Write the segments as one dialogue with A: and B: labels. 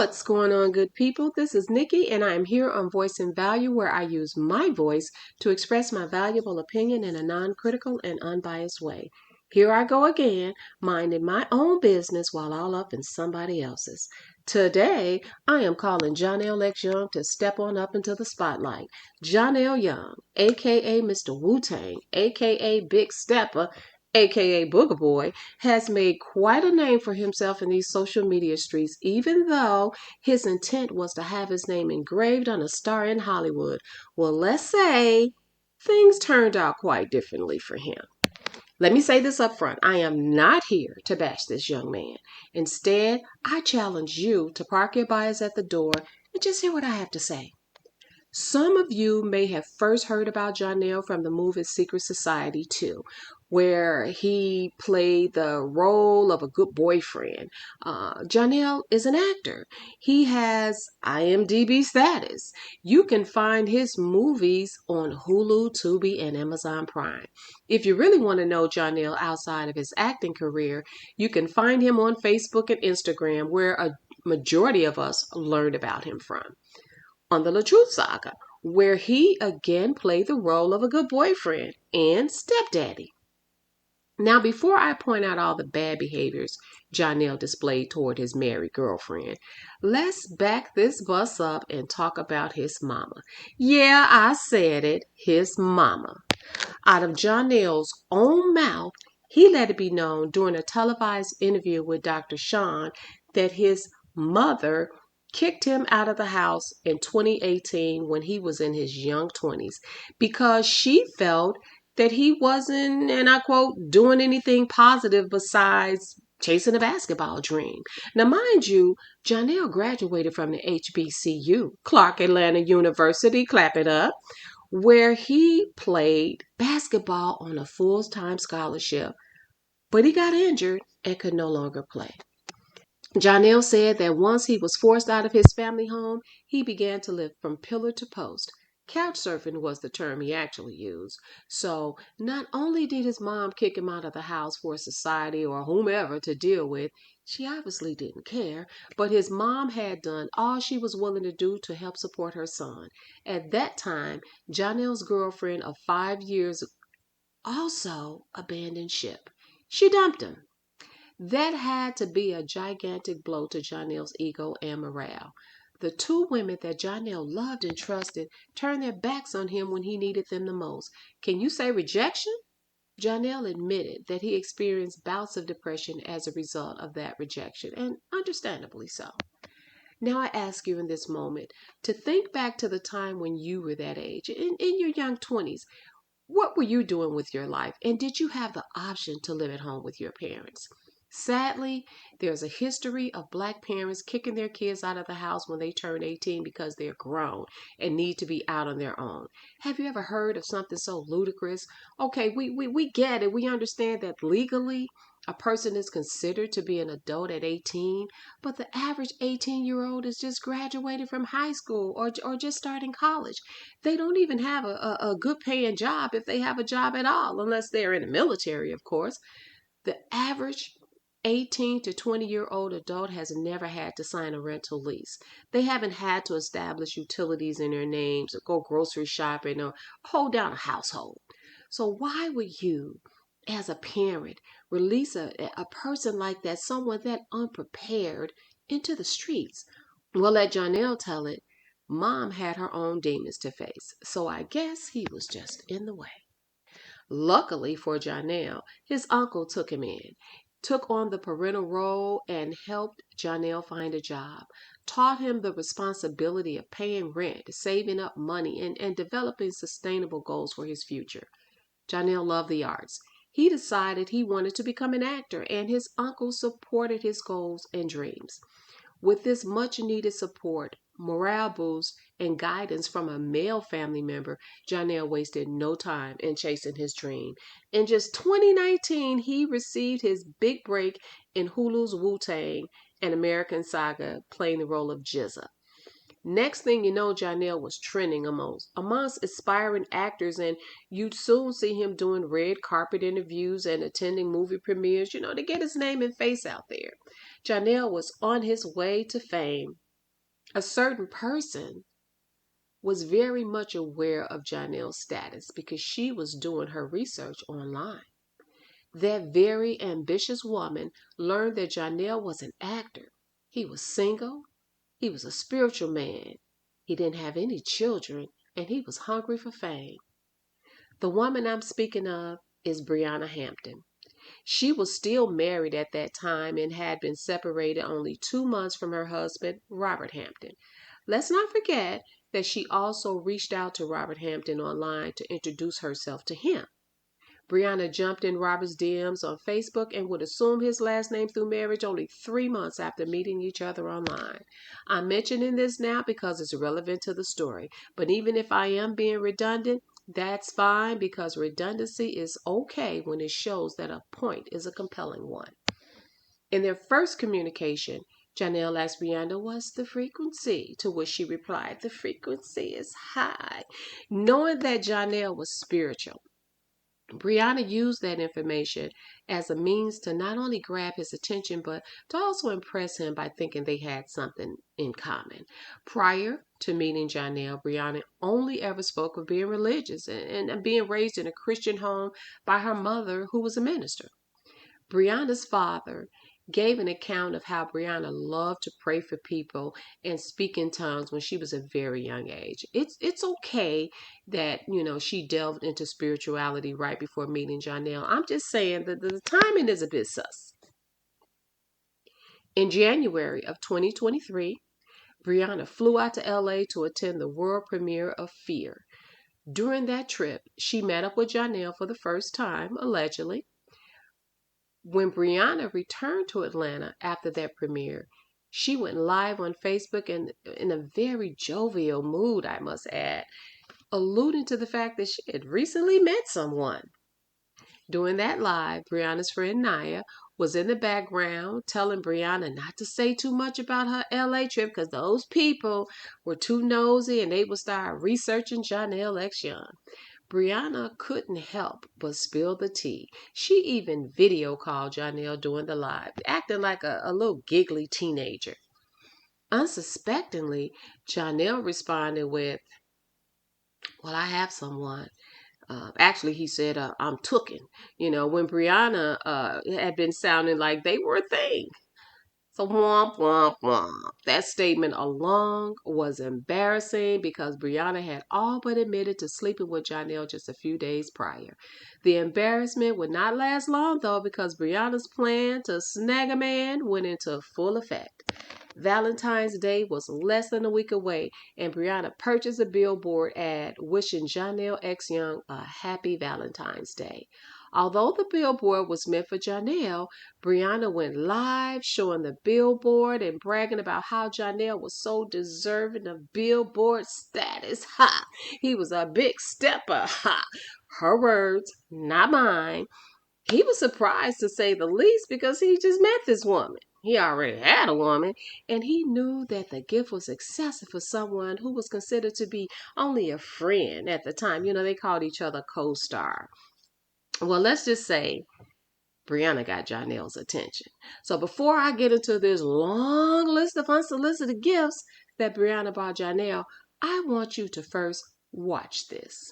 A: What's going on, good people? This is Nikki, and I am here on Voice and Value, where I use my voice to express my valuable opinion in a non-critical and unbiased way. Here I go again, minding my own business while all up in somebody else's. Today, I am calling Johnell X Young to step on up into the spotlight. Johnell Young, aka Mr. Wu-Tang, aka Big Stepper, aka Booger Boy, has made quite a name for himself in these social media streets, even though his intent was to have his name engraved on a star in Hollywood. Well, let's say things turned out quite differently for him. Let me say this up front. I am not here to bash this young man. Instead, I challenge you to park your bias at the door and just hear what I have to say. Some of you may have first heard about Johnell from the movie Secret Society 2, where he played the role of a good boyfriend. Johnell is an actor. He has IMDb status. You can find his movies on Hulu, Tubi, and Amazon Prime. If you really want to know Johnell outside of his acting career, you can find him on Facebook and Instagram, where a majority of us learned about him from, on the latruthsaga, where he again played the role of a good boyfriend and stepdaddy. Now, before I point out all the bad behaviors Johnell displayed toward his married girlfriend, let's back this bus up and talk about his mama. Yeah, I said it, his mama. Out of Johnell's own mouth, he let it be known during a televised interview with Dr. Sean that his mother kicked him out of the house in 2018 when he was in his young 20s because she felt that he wasn't, and I quote, doing anything positive besides chasing a basketball dream. Now, mind you, Johnell graduated from the HBCU, Clark Atlanta University, clap it up, where he played basketball on a full-time scholarship, but he got injured and could no longer play. Johnell said that once he was forced out of his family home, he began to live from pillar to post. Couch surfing was the term he actually used. So not only did his mom kick him out of the house for society or whomever to deal with, she obviously didn't care, but his mom had done all she was willing to do to help support her son. At that time, Johnell's girlfriend of 5 years also abandoned ship. She dumped him. That had to be a gigantic blow to Johnell's ego and morale. The two women that Johnell loved and trusted turned their backs on him when he needed them the most. Can you say rejection? Johnell admitted that he experienced bouts of depression as a result of that rejection, and understandably so. Now I ask you in this moment to think back to the time when you were that age, in your young 20s. What were you doing with your life? And did you have the option to live at home with your parents? Sadly, there's a history of Black parents kicking their kids out of the house when they turn 18 because they're grown and need to be out on their own. Have you ever heard of something so ludicrous? Okay, we get it. We understand that legally a person is considered to be an adult at 18, but the average 18-year-old is just graduating from high school or just starting college. They don't even have a good paying job, if they have a job at all, unless they're in the military, of course. The average 18 to 20-year-old adult has never had to sign a rental lease. They haven't had to establish utilities in their names or go grocery shopping or hold down a household. So why would you, as a parent, release a person like that, someone that unprepared, into the streets? Well, let Johnell tell it. Mom had her own demons to face, so I guess he was just in the way. Luckily for Johnell, his uncle took him in, took on the parental role, and helped Johnell find a job, taught him the responsibility of paying rent, saving up money, and developing sustainable goals for his future. Johnell loved the arts. He decided he wanted to become an actor, and his uncle supported his goals and dreams. With this much needed support, morale boost, and guidance from a male family member, Johnell wasted no time in chasing his dream. In just 2019, he received his big break in Hulu's Wu-Tang, an American saga, playing the role of Jizza. Next thing you know, Johnell was trending amongst aspiring actors, and you'd soon see him doing red carpet interviews and attending movie premieres, to get his name and face out there. Johnell was on his way to fame A certain person was very much aware of Johnell's status because she was doing her research online. That very ambitious woman learned that Johnell was an actor. He was single. He was a spiritual man. He didn't have any children, and he was hungry for fame. The woman I'm speaking of is Briana Hampton. She was still married at that time and had been separated only 2 months from her husband, Robert Hampton. Let's not forget that she also reached out to Robert Hampton online to introduce herself to him. Briana jumped in Robert's DMs on Facebook and would assume his last name through marriage only 3 months after meeting each other online. I'm mentioning this now because it's relevant to the story, but even if I am being redundant, that's fine because redundancy is okay when it shows that a point is a compelling one. In their first communication, Johnell asked Briana what's the frequency, to which she replied, the frequency is high. Knowing that Johnell was spiritual, Briana used that information as a means to not only grab his attention, but to also impress him by thinking they had something in common. Prior to meeting Johnell, Briana only ever spoke of being religious and being raised in a Christian home by her mother, who was a minister. Briana's father gave an account of how Briana loved to pray for people and speak in tongues when she was a very young age. It's okay that, she delved into spirituality right before meeting Johnell. I'm just saying that the timing is a bit sus. In January of 2023, Briana flew out to LA to attend the world premiere of Fear. During that trip, she met up with Johnell for the first time, allegedly. When Briana returned to Atlanta after that premiere, she went live on Facebook and in a very jovial mood, I must add, alluding to the fact that she had recently met someone. During that live, Briana's friend Naya was in the background telling Briana not to say too much about her LA trip because those people were too nosy and they would start researching Johnell X Young. Briana couldn't help but spill the tea. She even video called Johnell during the live, acting like a little giggly teenager. Unsuspectingly, Johnell responded with, well, I have someone. Actually, he said, I'm tooken. When Briana had been sounding like they were a thing. So womp, womp, womp. That statement alone was embarrassing because Briana had all but admitted to sleeping with Johnell just a few days prior. The embarrassment would not last long, though, because Briana's plan to snag a man went into full effect. Valentine's Day was less than a week away, and Briana purchased a billboard ad wishing Johnell X Young a happy Valentine's Day. Although the billboard was meant for Johnell, Briana went live showing the billboard and bragging about how Johnell was so deserving of billboard status. Ha! He was a big stepper. Ha! Her words, not mine. He was surprised, to say the least, because he just met this woman. He already had a woman, and he knew that the gift was excessive for someone who was considered to be only a friend at the time. They called each other co-star. Well, let's just say Briana got Johnell's attention. So before I get into this long list of unsolicited gifts that Briana bought Johnell, I want you to first watch this.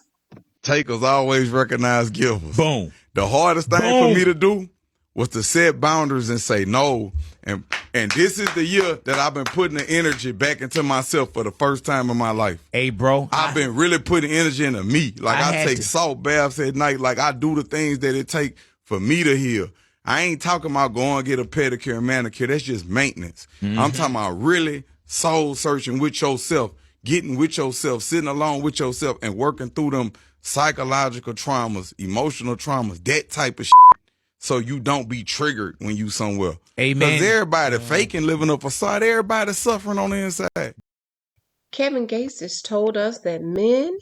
B: Takers always recognize givers.
C: Boom.
B: The hardest thing for me to do was to set boundaries and say no. And this is the year that I've been putting the energy back into myself for the first time in my life.
C: Hey, bro.
B: I've been really putting energy into me. Like I take salt baths at night. Like I do the things that it take for me to heal. I ain't talking about going and get a pedicure and manicure. That's just maintenance. I'm talking about really soul searching with yourself, getting with yourself, sitting alone with yourself and working through them psychological traumas, emotional traumas, that type of shit, so you don't be triggered when you somewhere.
C: Amen.
B: Because everybody faking, living a facade, everybody suffering on the inside.
A: Kevin Gates has told us that men,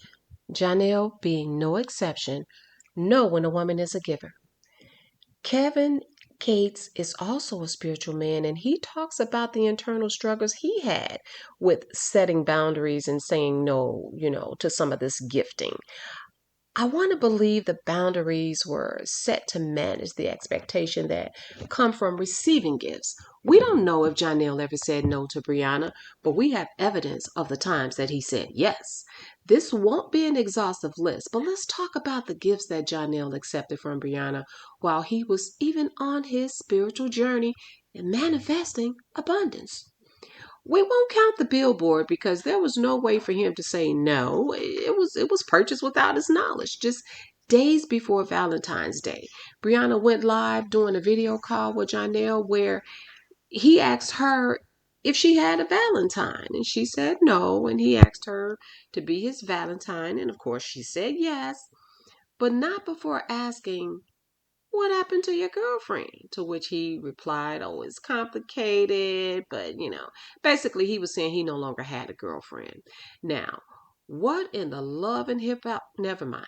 A: Johnell being no exception, know when a woman is a giver. Kevin Gates is also a spiritual man, and he talks about the internal struggles he had with setting boundaries and saying no, to some of this gifting. I want to believe the boundaries were set to manage the expectation that come from receiving gifts. We don't know if Johnell ever said no to Briana, but we have evidence of the times that he said yes. This won't be an exhaustive list, but let's talk about the gifts that Johnell accepted from Briana while he was even on his spiritual journey and manifesting abundance. We won't count the billboard because there was no way for him to say no. It was purchased without his knowledge. Just days before Valentine's Day, Briana went live doing a video call with Johnell where he asked her if she had a Valentine, and she said no, and he asked her to be his Valentine, and of course she said yes, but not before asking, "What happened to your girlfriend?" To which he replied, "Oh, it's complicated." But, basically he was saying he no longer had a girlfriend. Now, what in the love and hip hop? Never mind.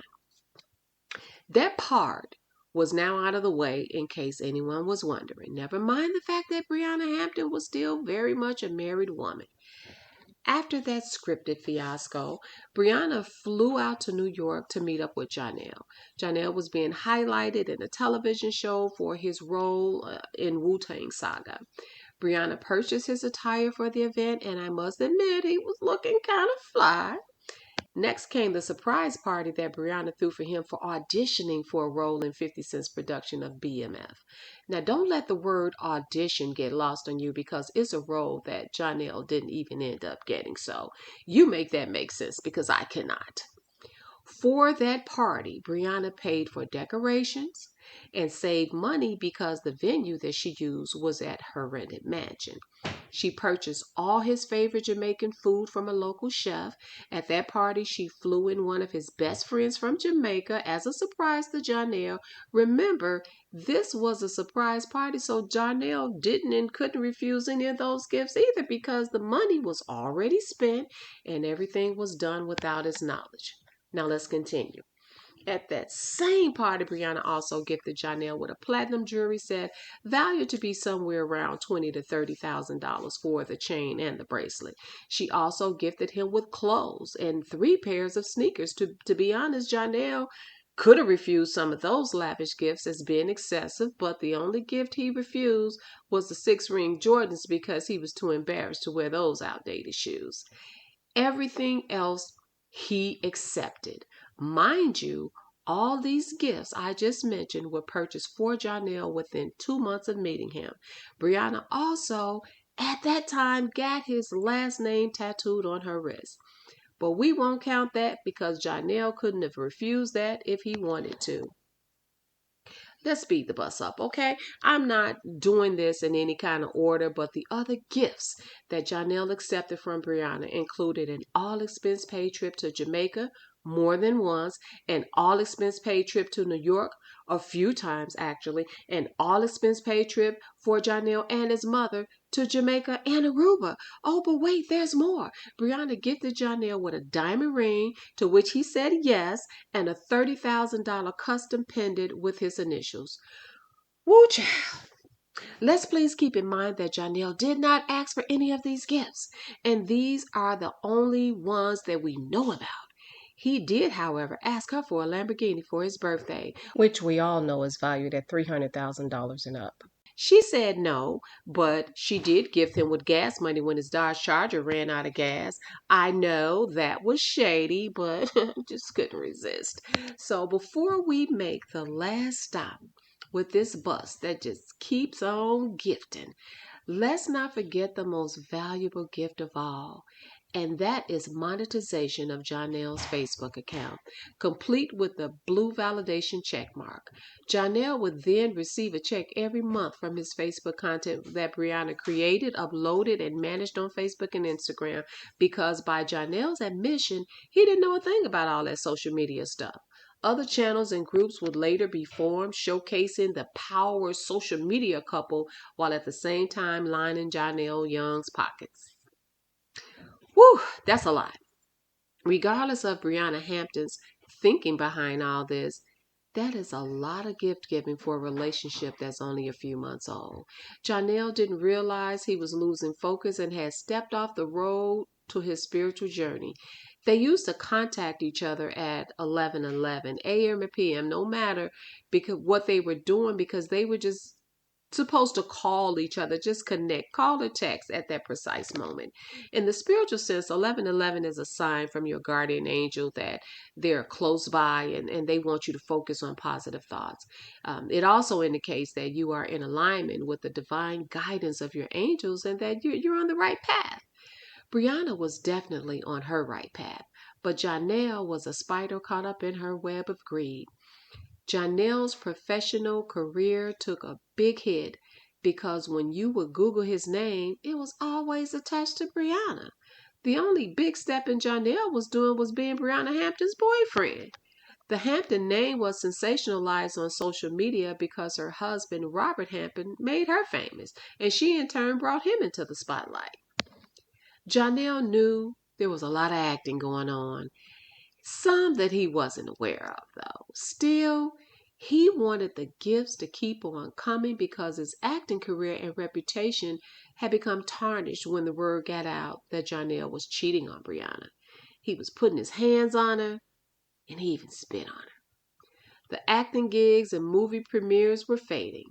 A: That part was now out of the way in case anyone was wondering. Never mind the fact that Briana Hampton was still very much a married woman. After that scripted fiasco, Briana flew out to New York to meet up with Johnell. Johnell was being highlighted in a television show for his role in Wu-Tang Saga. Briana purchased his attire for the event, and I must admit he was looking kind of fly. Next came the surprise party that Briana threw for him for auditioning for a role in 50 Cent's production of BMF. Now, don't let the word audition get lost on you because it's a role that Johnell didn't even end up getting. So you make that make sense because I cannot. For that party, Briana paid for decorations and saved money because the venue that she used was at her rented mansion. She purchased all his favorite Jamaican food from a local chef. At that party, she flew in one of his best friends from Jamaica as a surprise to Johnell. Remember, this was a surprise party, so Johnell didn't and couldn't refuse any of those gifts either because the money was already spent and everything was done without his knowledge. Now let's continue. At that same party, Briana also gifted Johnell with a platinum jewelry set valued to be somewhere around $20,000 to $30,000 for the chain and the bracelet. She also gifted him with clothes and 3 pairs of sneakers. To be honest, Johnell could have refused some of those lavish gifts as being excessive, but the only gift he refused was the 6-ring Jordans because he was too embarrassed to wear those outdated shoes. Everything else he accepted. Mind you, all these gifts I just mentioned were purchased for Johnell within 2 months of meeting him. Briana also, at that time, got his last name tattooed on her wrist. But we won't count that because Johnell couldn't have refused that if he wanted to. Let's speed the bus up, okay? I'm not doing this in any kind of order, but the other gifts that Johnell accepted from Briana included an all-expense paid trip to Jamaica more than once, an all-expense paid trip to New York a few times actually, an all-expense paid trip for Johnell and his mother to Jamaica and Aruba. Oh, but wait, there's more. Briana gifted Johnell with a diamond ring, to which he said yes, and a $30,000 custom pendant with his initials. Woo child. Let's please keep in mind that Johnell did not ask for any of these gifts, and these are the only ones that we know about. He did, however, ask her for a Lamborghini for his birthday, which we all know is valued at $300,000 and up. She said no, but she did gift him with gas money when his Dodge Charger ran out of gas. I know that was shady, but just couldn't resist. So before we make the last stop with this bus that just keeps on gifting, let's not forget the most valuable gift of all, and that is monetization of Johnell's Facebook account, complete with the blue validation check mark. Johnell would then receive a check every month from his Facebook content that Briana created, uploaded, and managed on Facebook and Instagram because by Johnell's admission, he didn't know a thing about all that social media stuff. Other channels and groups would later be formed, showcasing the power social media couple while at the same time lining Johnell Young's pockets. Whew, that's a lot. Regardless of Briana Hampton's thinking behind all this, that is a lot of gift giving for a relationship that's only a few months old. Johnell didn't realize he was losing focus and had stepped off the road to his spiritual journey. They used to contact each other at 11:11 a.m. and p.m. no matter because what they were doing, because they were just supposed to call each other, just connect, call or text at that precise moment. In the spiritual sense, 11:11 is a sign from your guardian angel that they're close by and they want you to focus on positive thoughts. It also indicates that you are in alignment with the divine guidance of your angels and that you're on the right path. Briana was definitely on her right path, but Johnell was a spider caught up in her web of greed. Johnell's professional career took a big hit because when you would Google his name, it was always attached to Briana. The only big step in Johnell was doing was being Briana Hampton's boyfriend. The Hampton name was sensationalized on social media because her husband, Robert Hampton, made her famous, and she in turn brought him into the spotlight. Johnell knew there was a lot of acting going on. Some that he wasn't aware of, though. Still, he wanted the gifts to keep on coming because his acting career and reputation had become tarnished when the word got out that Johnell was cheating on Briana. He was putting his hands on her, and he even spit on her. The acting gigs and movie premieres were fading.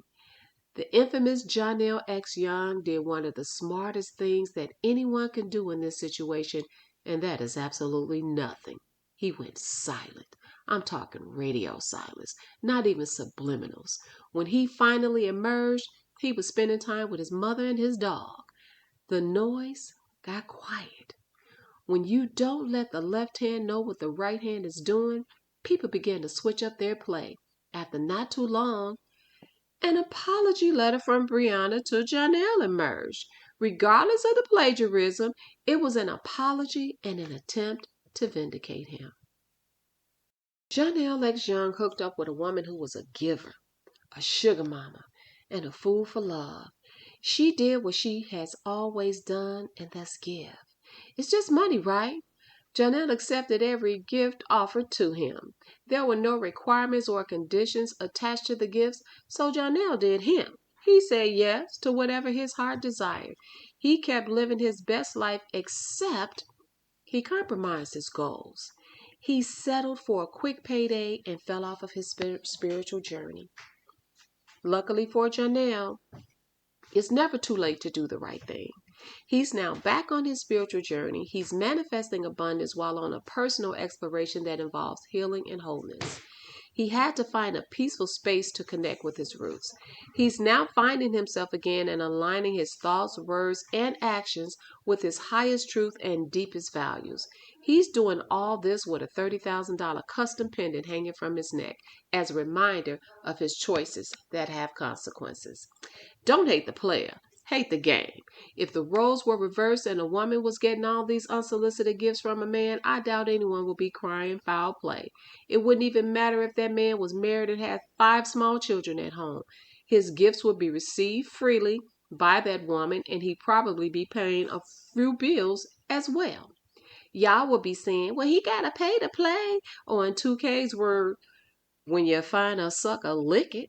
A: The infamous Johnell X Young did one of the smartest things that anyone can do in this situation, and that is absolutely nothing. He went silent. I'm talking radio silence, not even subliminals. When he finally emerged, he was spending time with his mother and his dog. The noise got quiet. When you don't let the left hand know what the right hand is doing, people begin to switch up their play. After not too long, an apology letter from Briana to Johnell emerged. Regardless of the plagiarism, it was an apology and an attempt to vindicate him. Johnell X Young hooked up with a woman who was a giver, a sugar mama, and a fool for love. She did what she has always done, and that's give. It's just money, right? Johnell accepted every gift offered to him. There were no requirements or conditions attached to the gifts, so Johnell did him. He said yes to whatever his heart desired. He kept living his best life, except he compromised his goals. He settled for a quick payday and fell off of his spiritual journey. Luckily for Johnell, it's never too late to do the right thing. He's now back on his spiritual journey. He's manifesting abundance while on a personal exploration that involves healing and wholeness. He had to find a peaceful space to connect with his roots. He's now finding himself again and aligning his thoughts, words, and actions with his highest truth and deepest values. He's doing all this with a $30,000 custom pendant hanging from his neck as a reminder of his choices that have consequences. Don't hate the player. Hate the game. If the roles were reversed and a woman was getting all these unsolicited gifts from a man, I doubt anyone would be crying foul play. It wouldn't even matter if that man was married and had 5 small children at home. His gifts would be received freely by that woman, and he'd probably be paying a few bills as well. Y'all would be saying, well, he gotta pay to play. Or in 2K's word, when you find a sucker, lick it.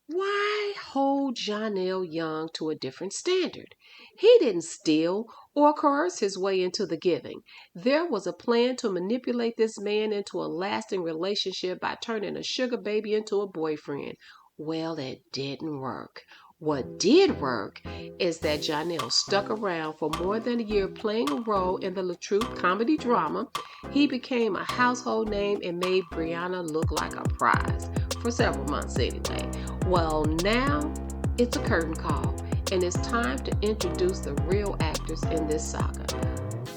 A: Why hold Johnell Young to a different standard? He didn't steal or coerce his way into the giving. There was a plan to manipulate this man into a lasting relationship by turning a sugar baby into a boyfriend. Well, it didn't work. What did work is that Johnell stuck around for more than a year playing a role in the latruth comedy drama. He became a household name and made Briana look like a prize, for several months anyway. Well, now it's a curtain call, and it's time to introduce the real actors in this saga.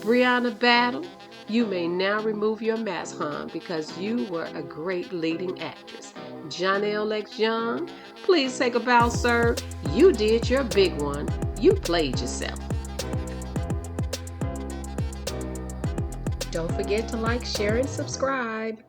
A: Briana Battle, you may now remove your mask, hon, because you were a great leading actress. Johnell X Young, please take a bow, sir. You did your big one. You played yourself. Don't forget to like, share, and subscribe.